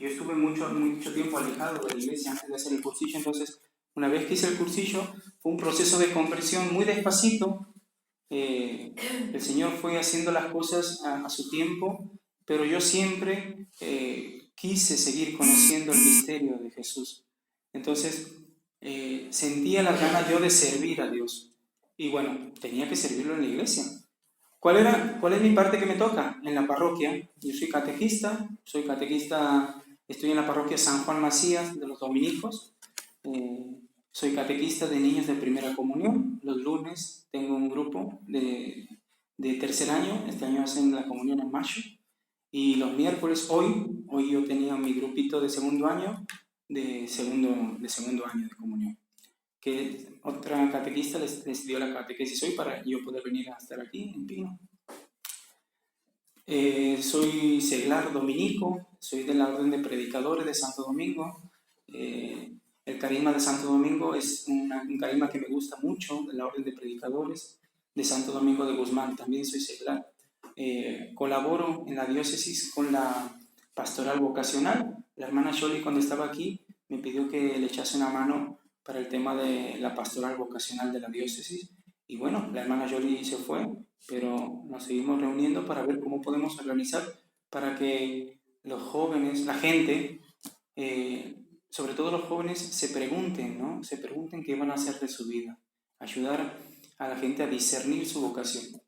yo estuve mucho tiempo alejado de la iglesia antes de hacer el cursillo, entonces una vez que hice el cursillo fue un proceso de conversión muy despacito. El Señor fue haciendo las cosas a su tiempo, pero yo siempre quise seguir conociendo el misterio de Jesús. Entonces sentía las ganas yo de servir a Dios. Y bueno, tenía que servirlo en la iglesia. ¿Cuál es mi parte que me toca? En la parroquia. Yo soy catequista, estoy en la parroquia San Juan Macías de los Dominicos. Soy catequista de niños de primera comunión. Los lunes tengo un grupo de tercer año. Este año hacen la comunión en mayo. Y los miércoles, hoy yo tenía mi grupito de segundo año, de segundo año de comunión. Que otra catequista les dio la catequesis hoy para yo poder venir a estar aquí en Pino. Soy seglar dominico, soy de la Orden de Predicadores de Santo Domingo. El carisma de Santo Domingo es un carisma que me gusta mucho, de la Orden de Predicadores de Santo Domingo de Guzmán. También soy seglar. Colaboro en la diócesis con la pastoral vocacional. La hermana Sholi, cuando estaba aquí, me pidió que le echase una mano para el tema de la pastoral vocacional de la diócesis. Y bueno, la hermana Sholi se fue, pero nos seguimos reuniendo para ver cómo podemos organizar para que los jóvenes, la gente, sobre todo los jóvenes, se pregunten, ¿no? Se pregunten qué van a hacer de su vida. Ayudar a la gente a discernir su vocación.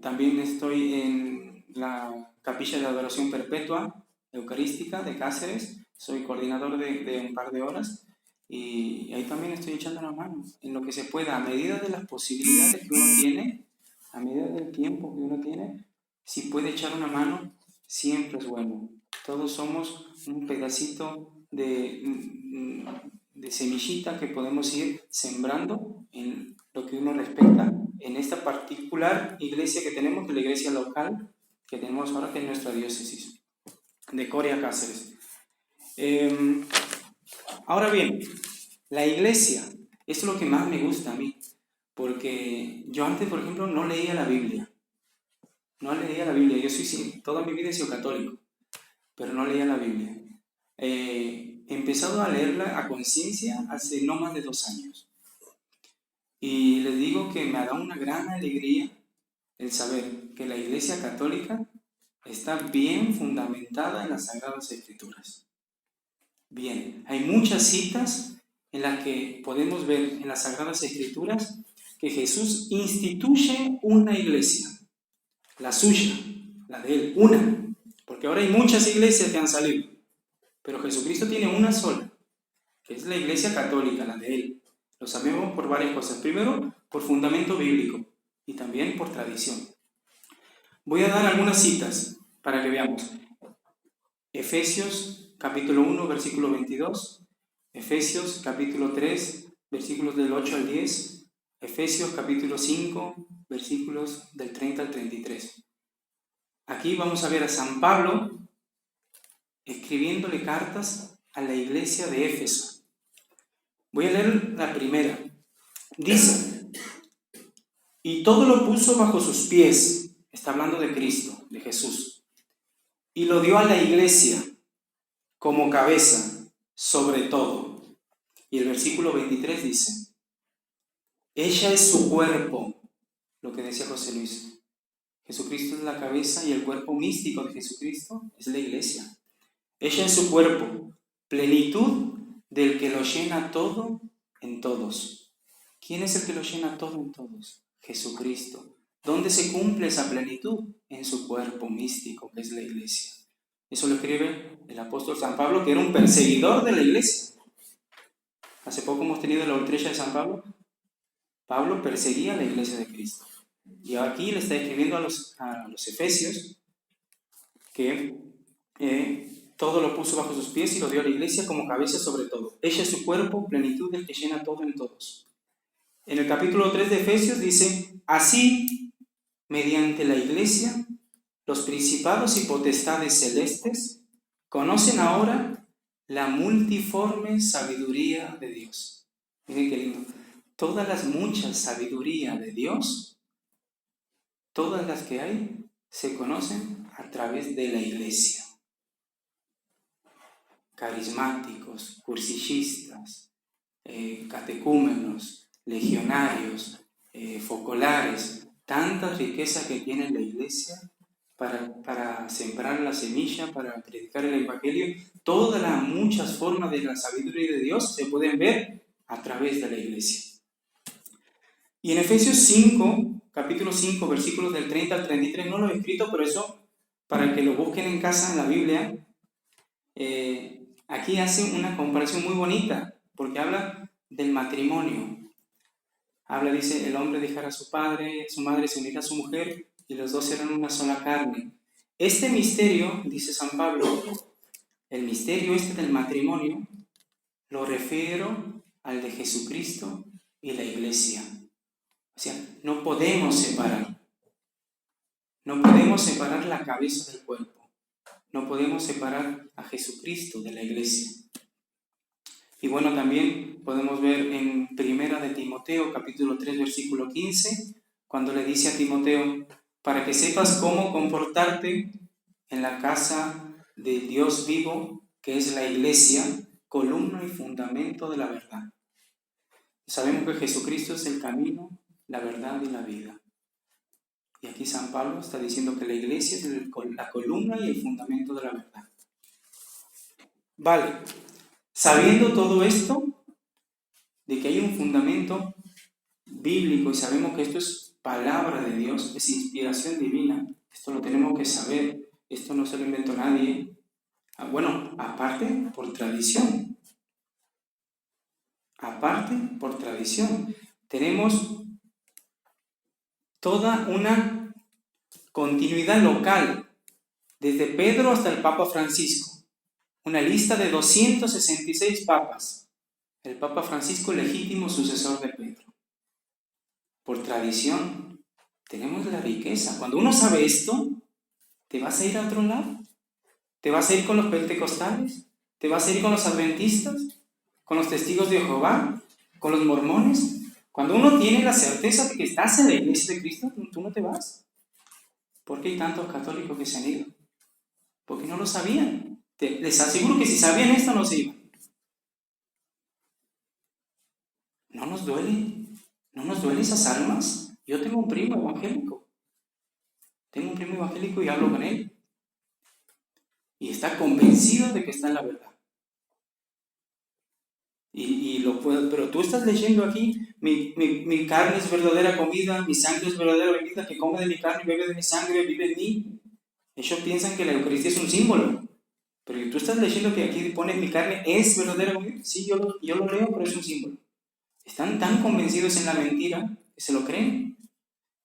También estoy en la Capilla de Adoración Perpetua Eucarística de Cáceres. Soy coordinador de un par de horas y ahí también estoy echando la mano en lo que se pueda, a medida de las posibilidades que uno tiene, a medida del tiempo que uno tiene. Si puede echar una mano, siempre es bueno. Todos somos un pedacito de semillita que podemos ir sembrando en lo que uno respecta en esta particular iglesia que tenemos, que es la iglesia local que tenemos ahora, que es nuestra diócesis de Coria, Cáceres. Ahora bien, la iglesia, esto es lo que más me gusta a mí, porque yo antes, por ejemplo, no leía la Biblia. Yo toda mi vida he sido católico, pero no leía la Biblia. He empezado a leerla a conciencia hace no más de 2 años. Y les digo que me ha dado una gran alegría el saber que la Iglesia Católica está bien fundamentada en las Sagradas Escrituras. Bien, hay muchas citas en las que podemos ver en las Sagradas Escrituras que Jesús instituye una iglesia, la suya, la de Él, una, porque ahora hay muchas iglesias que han salido, pero Jesucristo tiene una sola, que es la Iglesia Católica, la de Él. Lo sabemos por varias cosas. Primero, por fundamento bíblico y también por tradición. Voy a dar algunas citas para que veamos. Efesios capítulo 1, versículo 22. Efesios capítulo 3, versículos del 8 al 10. Efesios capítulo 5, versículos del 30 al 33. Aquí vamos a ver a San Pablo escribiéndole cartas a la iglesia de Éfeso. Voy a leer la primera. Dice: y todo lo puso bajo sus pies. Está hablando de Cristo, de Jesús. Y lo dio a la iglesia como cabeza sobre todo. Y el versículo 23 dice: ella es su cuerpo, lo que decía José Luis. Jesucristo es la cabeza y el cuerpo místico de Jesucristo es la iglesia. Ella es su cuerpo, plenitud del que lo llena todo en todos. ¿Quién es el que lo llena todo en todos? Jesucristo. ¿Dónde se cumple esa plenitud? En su cuerpo místico, que es la iglesia. Eso lo escribe el apóstol San Pablo, que era un perseguidor de la iglesia. Hace poco hemos tenido la ultrella de San Pablo. Pablo perseguía a la iglesia de Cristo. Y aquí le está escribiendo a los efesios que todo lo puso bajo sus pies y lo dio a la iglesia como cabeza sobre todo. Ella es su cuerpo, plenitud del que llena todo en todos. En el capítulo 3 de Efesios dice: así, mediante la iglesia, los principados y potestades celestes conocen ahora la multiforme sabiduría de Dios. Miren qué lindo. Todas las muchas sabiduría de Dios, todas las que hay, se conocen a través de la iglesia. carismáticos, cursillistas, catecúmenos, legionarios, focolares, tanta riqueza que tiene la iglesia para sembrar la semilla, para predicar el evangelio. Todas las muchas formas de la sabiduría de Dios se pueden ver a través de la iglesia. Y en Efesios 5, capítulo 5, versículos del 30 al 33, no lo he escrito, pero eso para que lo busquen en casa en la Biblia. Aquí hace una comparación muy bonita, porque habla del matrimonio. Dice, el hombre dejará a su padre, su madre se unirá a su mujer, y los dos serán una sola carne. Este misterio, dice San Pablo, el misterio del matrimonio, lo refiero al de Jesucristo y la iglesia. O sea, no podemos separar la cabeza del cuerpo. No podemos separar a Jesucristo de la iglesia. Y bueno, también podemos ver en Primera de Timoteo, capítulo 3, versículo 15, cuando le dice a Timoteo, para que sepas cómo comportarte en la casa del Dios vivo, que es la iglesia, columna y fundamento de la verdad. Sabemos que Jesucristo es el camino, la verdad y la vida. Y aquí San Pablo está diciendo que la iglesia es la columna y el fundamento de la verdad. Vale, sabiendo todo esto, de que hay un fundamento bíblico y sabemos que esto es palabra de Dios, es inspiración divina, esto lo tenemos que saber, esto no se lo inventó nadie. Bueno, aparte por tradición. Tenemos toda una continuidad local, desde Pedro hasta el Papa Francisco. Una lista de 266 papas. El Papa Francisco, legítimo sucesor de Pedro. Por tradición, tenemos la riqueza. Cuando uno sabe esto, ¿te vas a ir a otro lado? ¿Te vas a ir con los pentecostales? ¿Te vas a ir con los adventistas? ¿Con los testigos de Jehová? ¿Con los mormones? Cuando uno tiene la certeza de que estás en la iglesia de Cristo, tú no te vas. ¿Por qué hay tantos católicos que se han ido? Porque no lo sabían. Les aseguro que si sabían esto, no se iban. ¿No nos duele? ¿No nos duelen esas almas? Yo tengo un primo evangélico. Y hablo con él. Y está convencido de que está en la verdad. Y lo puedo, pero tú estás leyendo aquí, mi carne es verdadera comida, mi sangre es verdadera bebida, que come de mi carne y bebe de mi sangre, vive en mí. Ellos piensan que la Eucaristía es un símbolo. Pero tú estás leyendo que aquí pone mi carne es verdadera comida. Sí, yo lo leo, pero es un símbolo. Están tan convencidos en la mentira que se lo creen.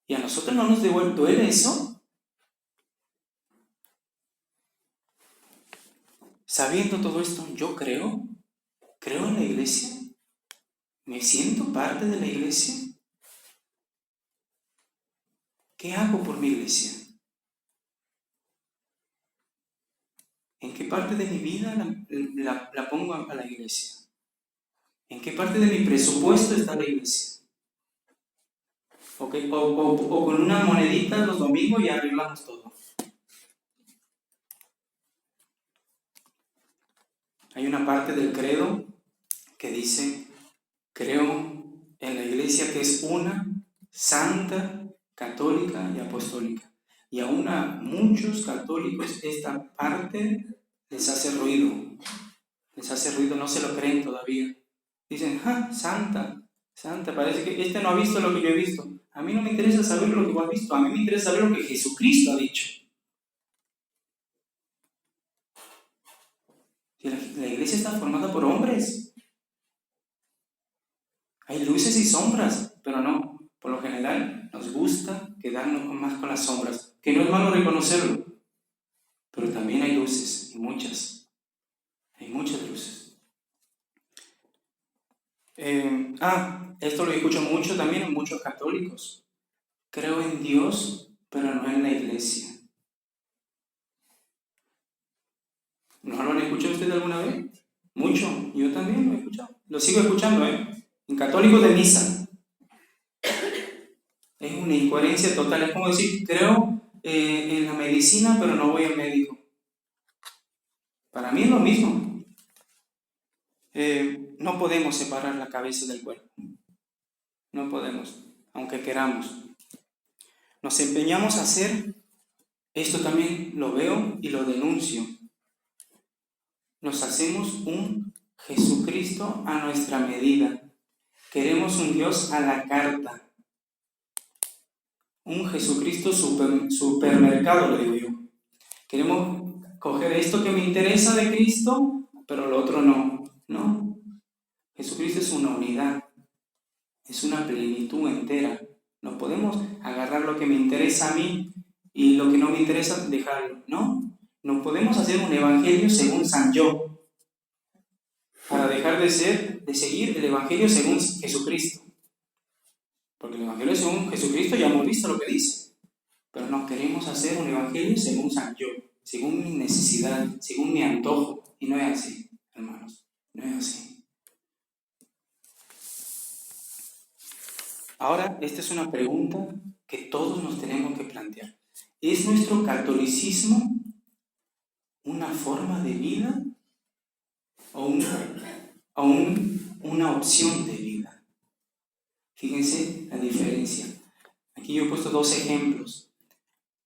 ¿Y a nosotros no nos duele eso? Sabiendo todo esto, yo creo en la iglesia. ¿Me siento parte de la iglesia? ¿Qué hago por mi iglesia? ¿En qué parte de mi vida la pongo a la iglesia? ¿En qué parte de mi presupuesto está la iglesia? O con una monedita los domingos y arreglamos todo. Hay una parte del credo que dice, creo en la iglesia que es una, santa, católica y apostólica. Y aún a muchos católicos esta parte les hace ruido, no se lo creen todavía. Dicen, santa, parece que no ha visto lo que yo he visto. A mí no me interesa saber lo que tú has visto, a mí me interesa saber lo que Jesucristo ha dicho. La iglesia está formada por hombres. Hay luces y sombras, pero no, por lo general nos gusta quedarnos más con las sombras, que no es malo reconocerlo, pero también hay luces, y muchas. Hay muchas luces. Esto lo escucho mucho también en muchos católicos. Creo en Dios, pero no en la iglesia. ¿No lo han escuchado ustedes alguna vez? Mucho, yo también lo he escuchado. Lo sigo escuchando, en católicos de misa. Es una incoherencia total. Es como decir, creo en la medicina, pero no voy al médico. Para mí es lo mismo. No podemos separar la cabeza del cuerpo. No podemos, aunque queramos. Nos empeñamos a hacer, esto también lo veo y lo denuncio. Nos hacemos un Jesucristo a nuestra medida. Queremos un Dios a la carta. Un Jesucristo supermercado, lo digo yo. Queremos coger esto que me interesa de Cristo, pero lo otro no. No. Jesucristo es una unidad. Es una plenitud entera. No podemos agarrar lo que me interesa a mí y lo que no me interesa dejarlo. No. No podemos hacer un evangelio según San Yo, para dejar de seguir el evangelio según Jesucristo. Porque el evangelio según Jesucristo ya hemos visto lo que dice. Pero no queremos hacer un evangelio según San Yo, según mi necesidad, según mi antojo. Y no es así, hermanos. No es así. Ahora, esta es una pregunta que todos nos tenemos que plantear. ¿Es nuestro catolicismo una forma de vida o una opción de vida? Fíjense la diferencia. Aquí yo he puesto dos ejemplos.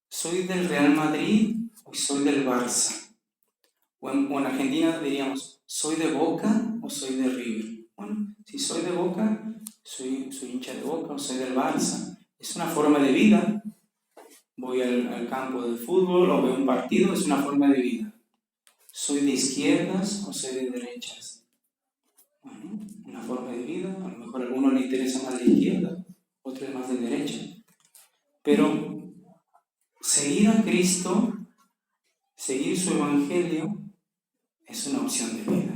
¿Soy del Real Madrid o soy del Barça? O en Argentina diríamos, ¿soy de Boca o soy de River? Bueno, si soy de Boca, soy hincha de Boca o soy del Barça. Es una forma de vida. Voy al campo de fútbol o veo un partido, es una forma de vida. ¿Soy de izquierdas o soy de derechas? Bueno, una forma de vida. A lo mejor a alguno le interesa más la izquierda, otro es más de derecha. Pero seguir a Cristo, seguir su evangelio, es una opción de vida.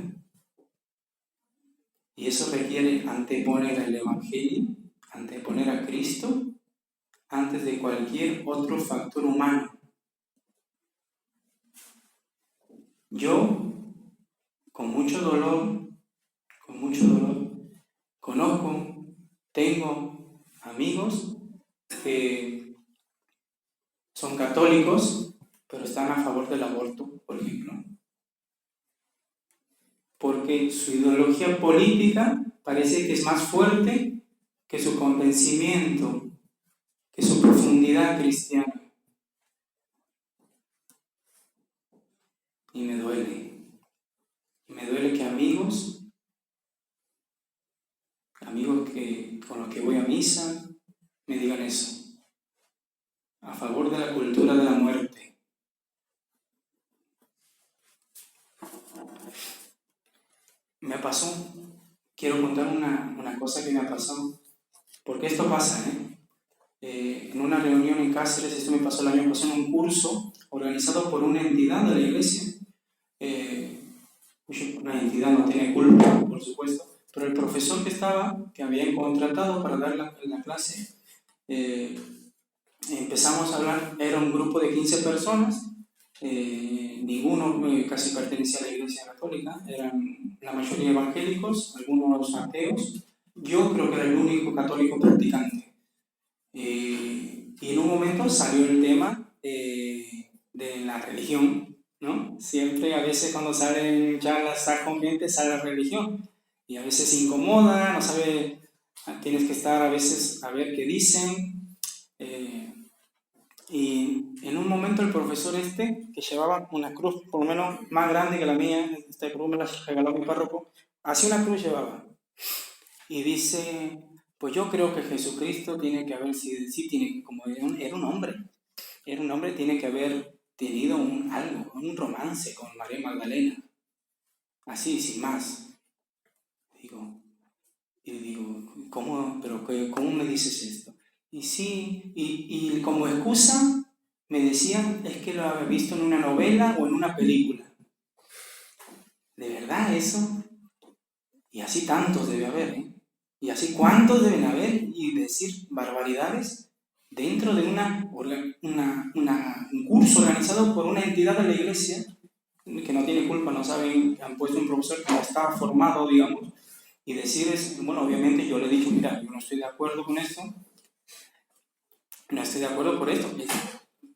Y eso requiere anteponer el evangelio, anteponer a Cristo, antes de cualquier otro factor humano. Yo, con mucho dolor, conozco, tengo amigos que son católicos, pero están a favor del aborto, por ejemplo. Porque su ideología política parece que es más fuerte que su convencimiento, que su profundidad cristiana. Y me duele. Y me duele que amigos con los que voy a misa, me digan eso. A favor de la cultura de la muerte. Me pasó, quiero contar una cosa que me ha pasado. Porque esto pasa, en una reunión en Cáceres, esto me pasó el año pasado en un curso organizado por una entidad de la iglesia. Una entidad no tiene culpa, por supuesto, pero el profesor que habían contratado para dar la clase, empezamos a hablar, era un grupo de 15 personas, ninguno casi pertenecía a la iglesia católica, eran la mayoría evangélicos, algunos ateos, yo creo que era el único católico practicante. Y en un momento salió el tema de la religión, ¿no? Siempre, a veces cuando salen charlas con gente, sale la religión. Y a veces incomoda, no sabe, tienes que estar a veces a ver qué dicen. Y en un momento el profesor que llevaba una cruz por lo menos más grande que la mía, esta cruz me la regaló mi párroco, así una cruz llevaba. Y dice, pues yo creo que Jesucristo tiene que haber sido, sí tiene, como era un hombre, tiene que haber tenido un romance con María Magdalena, así, sin más. Digo, ¿cómo me dices esto? Y sí, y como excusa me decían, es que lo había visto en una novela o en una película. ¿De verdad eso? Y así tantos debe haber, ¿eh? Y así cuántos deben haber y decir barbaridades dentro de un curso organizado por una entidad de la iglesia que no tiene culpa, no saben, han puesto un profesor que no está formado, digamos, y decirles, bueno, obviamente yo le he dicho, mira, yo no estoy de acuerdo con esto, no estoy de acuerdo por esto,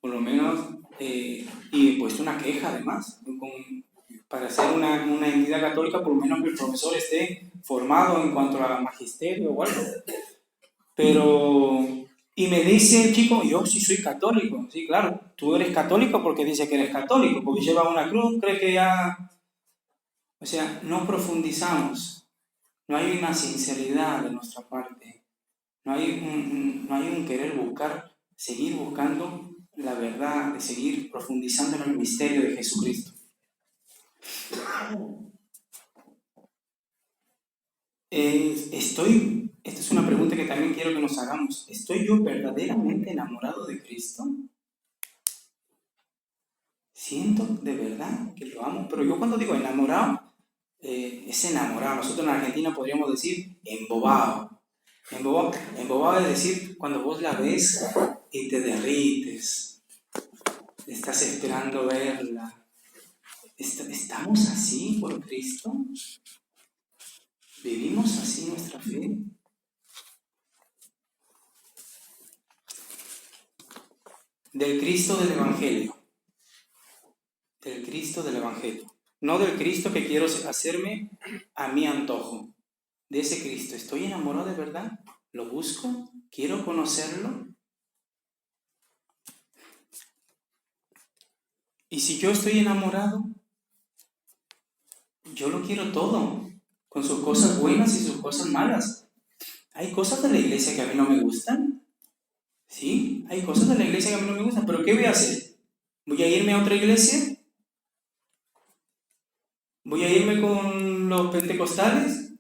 por lo menos, y he puesto una queja además, para ser una entidad católica, por lo menos que el profesor esté formado en cuanto a magisterio o algo. Pero, y me dice el chico, yo sí soy católico. Sí, claro, tú eres católico porque dice que eres católico, porque lleva una cruz, cree que ya... O sea, no profundizamos, no hay una sinceridad de nuestra parte, no hay un querer buscar, seguir buscando la verdad, de seguir profundizando en el misterio de Jesucristo. Esta es una pregunta que también quiero que nos hagamos. ¿Estoy yo verdaderamente enamorado de Cristo? Siento de verdad que lo amo, pero yo cuando digo enamorado, es enamorado. Nosotros en Argentina podríamos decir embobado. Embobado es decir, cuando vos la ves y te derrites, estás esperando verla. ¿Estamos así por Cristo? ¿Vivimos así nuestra fe? Del Cristo del Evangelio. Del Cristo del Evangelio. No del Cristo que quiero hacerme a mi antojo. De ese Cristo. ¿Estoy enamorado de verdad? ¿Lo busco? ¿Quiero conocerlo? Y si yo estoy enamorado, yo lo quiero todo, con sus cosas buenas y sus cosas malas. Hay cosas de la iglesia que a mí no me gustan. Sí, hay cosas de la iglesia que a mí no me gustan, pero ¿qué voy a hacer? ¿Voy a irme a otra iglesia? ¿Voy a irme con los pentecostales?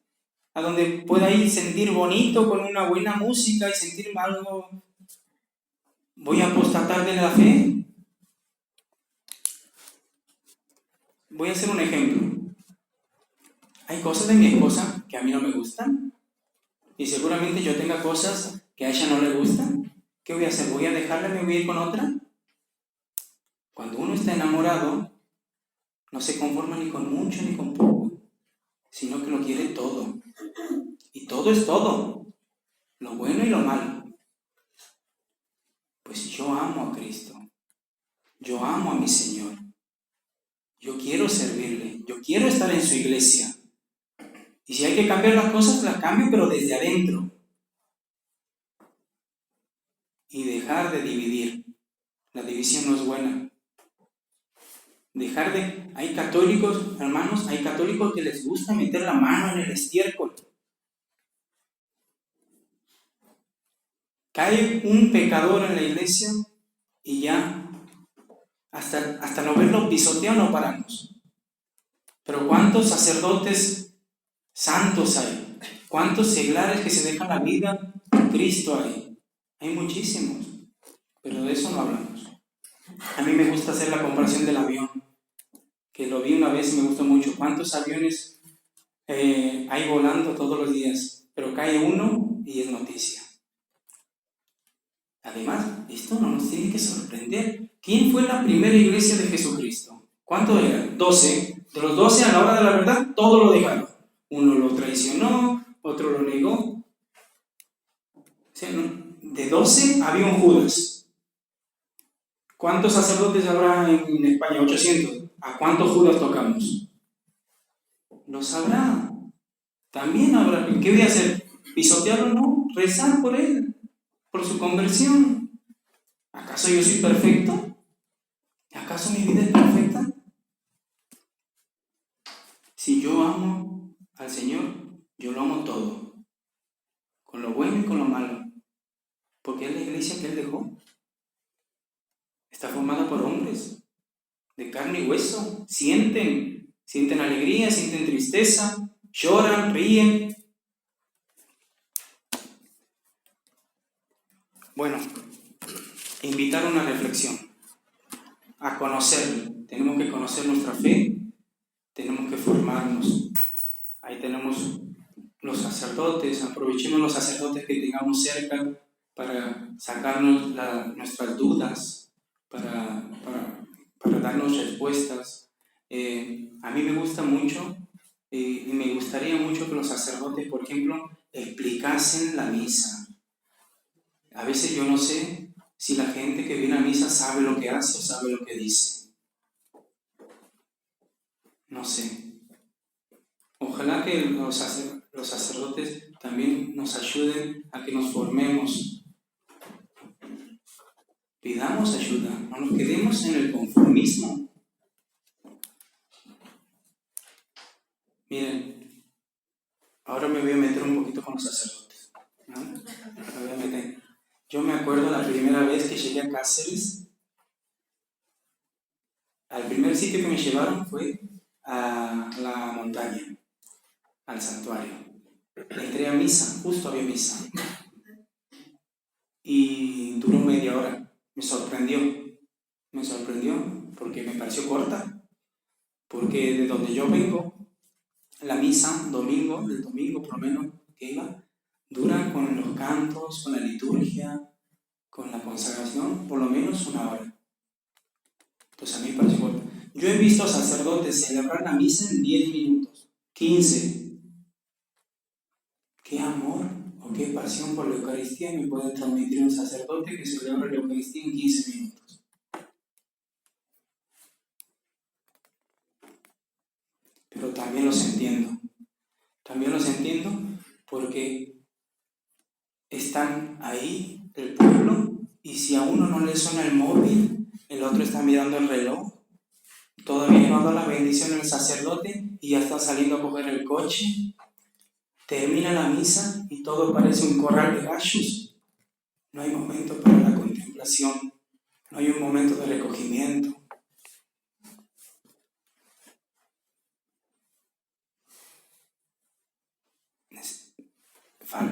A donde pueda ir sentir bonito con una buena música y sentirme algo. ¿Voy a apostatar de la fe? Voy a hacer un ejemplo. Hay cosas de mi esposa que a mí no me gustan y seguramente yo tenga cosas que a ella no le gustan. ¿Qué voy a hacer? ¿Voy a dejarla y me voy a ir con otra? Cuando uno está enamorado, no se conforma ni con mucho ni con poco, sino que lo quiere todo. Y todo es todo, lo bueno y lo malo. Pues yo amo a Cristo, yo amo a mi Señor, yo quiero servirle, yo quiero estar en su iglesia. Y si hay que cambiar las cosas, las cambio, pero desde adentro. Y dejar de dividir. La división no es buena. Hay católicos, hermanos, hay católicos que les gusta meter la mano en el estiércol. Cae un pecador en la iglesia y ya, hasta no verlo pisoteado no paramos. Pero ¿cuántos sacerdotes santos hay? ¿Cuántos seglares que se dejan la vida por Cristo hay? Hay muchísimos, pero de eso no hablamos. A mí me gusta hacer la comparación del avión, que lo vi una vez y me gustó mucho. ¿Cuántos aviones hay volando todos los días? Pero cae uno y es noticia. Además, esto no nos tiene que sorprender. ¿Quién fue la primera iglesia de Jesucristo? ¿Cuántos eran? 12. De los 12, a la hora de la verdad, todos lo dejaron. Uno lo traicionó, otro lo negó. O sea, de 12 había un Judas. ¿Cuántos sacerdotes habrá en España? 800. ¿A cuántos Judas tocamos? Lo sabrá. También habrá. ¿Qué voy a hacer? ¿Pisotearlo? No. Rezar por él, por su conversión. ¿Acaso yo soy perfecto? ¿Acaso mi vida es perfecta? Si yo amo al Señor, yo lo amo todo, con lo bueno y con lo malo, porque es la iglesia que Él dejó. Está formada por hombres de carne y hueso, sienten alegría, sienten tristeza, lloran, ríen. Bueno, invitar a una reflexión, a conocerlo. Tenemos que conocer nuestra fe, tenemos que formarnos. Ahí tenemos los sacerdotes, aprovechemos los sacerdotes que tengamos cerca para sacarnos nuestras dudas, para darnos respuestas. A mí me gusta mucho y me gustaría mucho que los sacerdotes, por ejemplo, explicasen la misa. A veces yo no sé si la gente que viene a misa sabe lo que hace o sabe lo que dice. No sé. Ojalá que los sacerdotes también nos ayuden a que nos formemos. Pidamos ayuda, no nos quedemos en el conformismo. Miren, ahora me voy a meter un poquito con los sacerdotes, ¿no? Me voy a meter. Yo me acuerdo la primera vez que llegué a Cáceres, al primer sitio que me llevaron fue a la montaña, al santuario. Entré a misa, justo había misa, y duró media hora. Me sorprendió porque me pareció corta, porque de donde yo vengo, la misa, del domingo por lo menos que iba, dura con los cantos, con la liturgia, con la consagración, por lo menos una hora. Entonces a mí me pareció corta. Yo he visto sacerdotes celebrar la misa en 10 minutos, 15. ¿Qué amor o qué pasión por la Eucaristía me puede transmitir un sacerdote que celebra la Eucaristía en 15 minutos? Pero también los entiendo porque están ahí el pueblo y si a uno no le suena el móvil, el otro está mirando el reloj, todavía no ha dado la bendición al sacerdote y ya está saliendo a coger el coche, termina la misa y todo parece un corral de gallos. No hay momento para la contemplación, no hay un momento de recogimiento.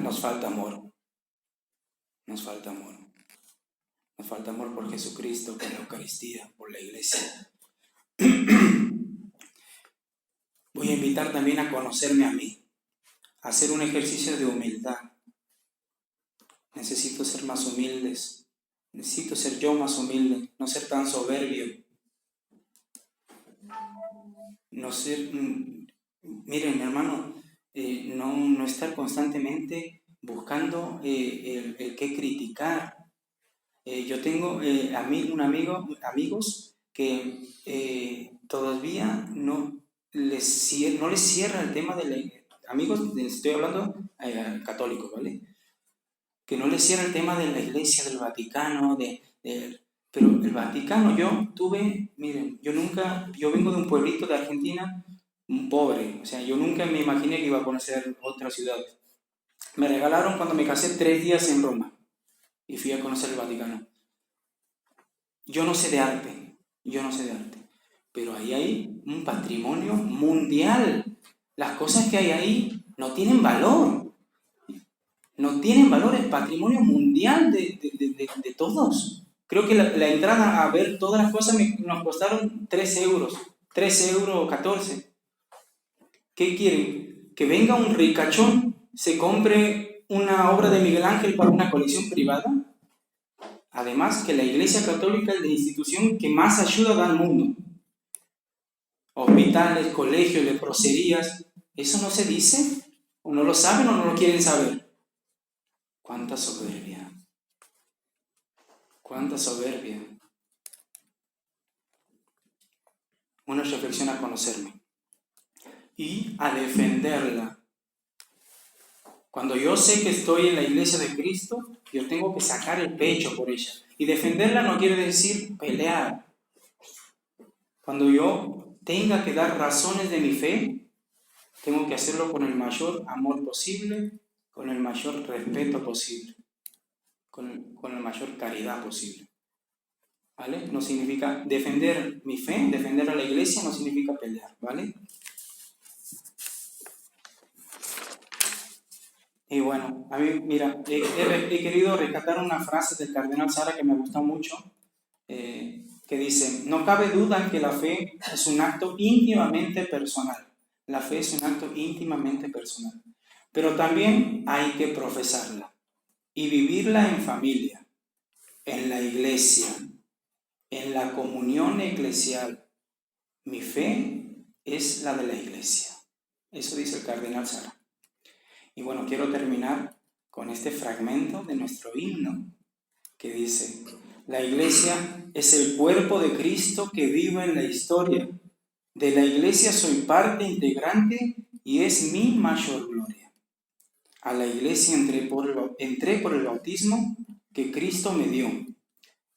Nos falta amor. Nos falta amor por Jesucristo, por la Eucaristía, por la Iglesia. Voy a invitar también a conocerme a mí, a hacer un ejercicio de humildad. Necesito ser más humildes. Necesito ser yo más humilde, no ser tan soberbio. No ser, miren, hermano, no estar constantemente buscando el qué criticar. Yo tengo amigos que todavía no les cierra el tema de la... Amigos, estoy hablando católicos, ¿vale? Que no les cierra el tema de la Iglesia, del Vaticano, pero el Vaticano, miren, yo vengo de un pueblito de Argentina, pobre, o sea, yo nunca me imaginé que iba a conocer otra ciudad. Me regalaron cuando me casé 3 días en Roma y fui a conocer el Vaticano. Yo no sé de arte, pero ahí hay un patrimonio mundial. Las cosas que hay ahí no tienen valor. Es patrimonio mundial de todos. Creo que la entrada a ver todas las cosas nos costaron 3 euros, 14 €. ¿Qué quieren? ¿Que venga un ricachón, se compre una obra de Miguel Ángel para una colección privada? Además, que la Iglesia Católica es la institución que más ayuda da al mundo. Hospitales, colegios, leproserías, ¿eso no se dice? ¿O no lo saben o no lo quieren saber? ¡Cuánta soberbia! ¡Cuánta soberbia! Una reflexión a conocerme y a defenderla. Cuando yo sé que estoy en la Iglesia de Cristo, yo tengo que sacar el pecho por ella. Y defenderla no quiere decir pelear. Cuando yo tenga que dar razones de mi fe, tengo que hacerlo con el mayor amor posible, con el mayor respeto posible, con la mayor caridad posible. ¿Vale? No significa defender mi fe, defender a la Iglesia no significa pelear, ¿vale? Y bueno, a mí, mira, he querido rescatar una frase del cardenal Sara que me gustó mucho, que dice: no cabe duda que la fe es un acto íntimamente personal. La fe es un acto íntimamente personal. Pero también hay que profesarla y vivirla en familia, en la iglesia, en la comunión eclesial. Mi fe es la de la iglesia. Eso dice el cardenal Sara. Y bueno, quiero terminar con este fragmento de nuestro himno que dice: la iglesia es el cuerpo de Cristo que vive en la historia. De la iglesia soy parte integrante y es mi mayor gloria. A la iglesia entré por el bautismo que Cristo me dio,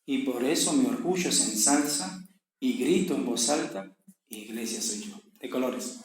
y por eso mi orgullo se ensalza y grito en voz alta, iglesia soy yo. De colores.